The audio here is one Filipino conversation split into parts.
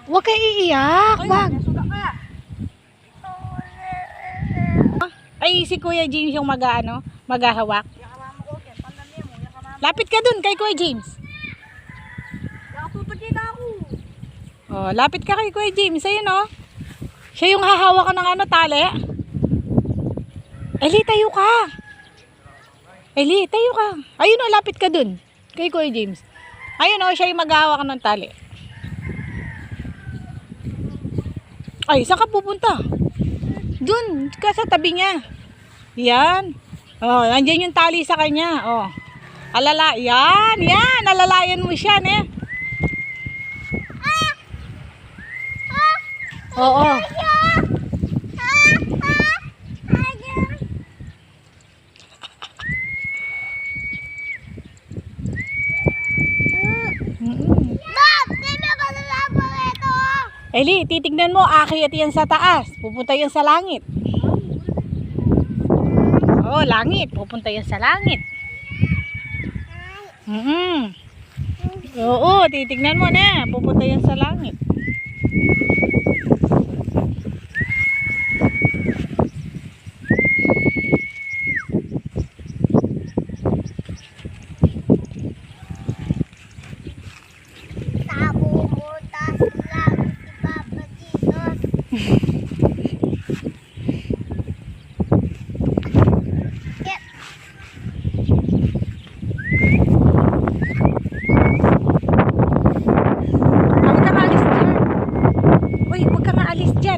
Huwag kayo iiyak. Wag. Ay, si Kuya James yung maghahawak. Lapit ka dun kay Kuya James. Oh, lapit ka kay Kuya James. Ayun oh. Siya yung hahawak ng tali. Eli, tayo ka. Eli, tayo ka. Ayun oh, lapit ka dun kay Kuya James. Ayun oh, siya yung maghahawak ng tali. Ay, saan ka pupunta? Dun, ka sa tabi niya. Yan. Oh, nandiyan yung tali sa kanya. Oh. Alala, yan, yan. Alalayan mo siya, ne? Oo. Eli, titignan mo, akyat yan sa taas. Pupunta yan sa langit. Oh, langit. Pupunta yan sa langit. Oo, titignan mo na. Pupunta yan sa langit.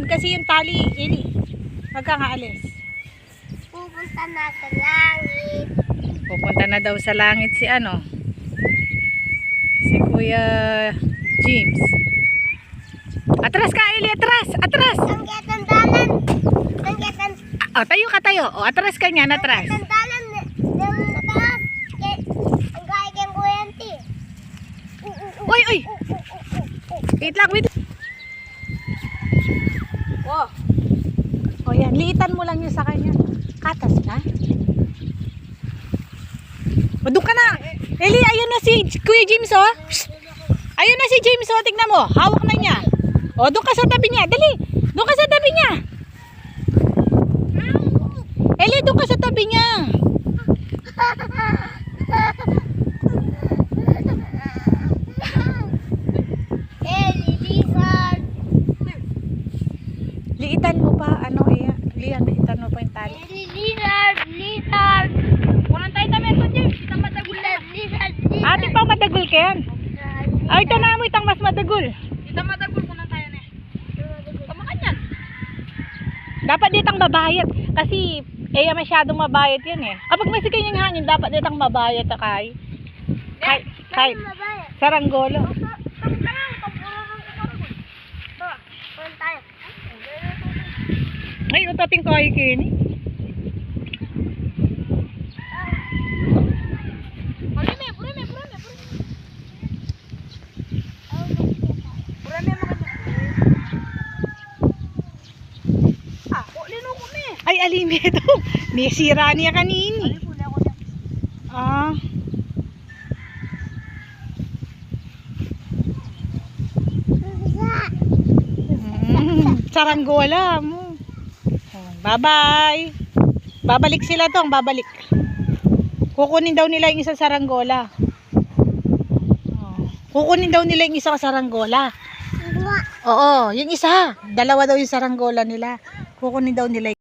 Kasi yung tali, Eli. Huwag kang aalis. Pupunta na sa langit. Pupunta na daw sa langit si si Kuya James. Atras ka, Eli, atras, atras. Tanggetan dalan. Tanggetan. Tayo ka, tayo. O, atras ka niyan, atras. Tanggetan dalan. Ng taas. Ang gaya kang kuyanti. Uy, uy. Wait lang, wait. Oh. Oh, yan. Liitan mo lang yun sa kanya. Katas na. O, doon ka na. Eli, ayun na si Kuya James, oh. Shh. Ayun na si James, oh. Tignan mo. Hawak na niya. O, doon ka sa tabi niya. Dali. Doon ka sa tabi niya. Eli, doon ka sa tabi niya. Liitan mo pa, liitan mo pa yung tali. Lizard. Walang tayo tayo ito, James. Itang madagul na. Ate pa, madagul ka yan. Ay, ito na mo, itang mas madagul. Itang madagul ko na tayo na. Kamakan yan. Dapat ditang mabayat. Kasi, masyadong mabayat yan eh. Kapag may sikay yung hangin, dapat ditang mabayat kay. Kahit saranggolo. Ay, utating ko ay kini. Ay, alime ito. May sira niya kanini. Saranggola mo. Bye-bye. Babalik sila tong, babalik. Kukunin daw nila yung isang saranggola. Kukunin daw nila yung isang saranggola. Oo, yung isa. Dalawa daw yung saranggola nila. Kukunin daw nila.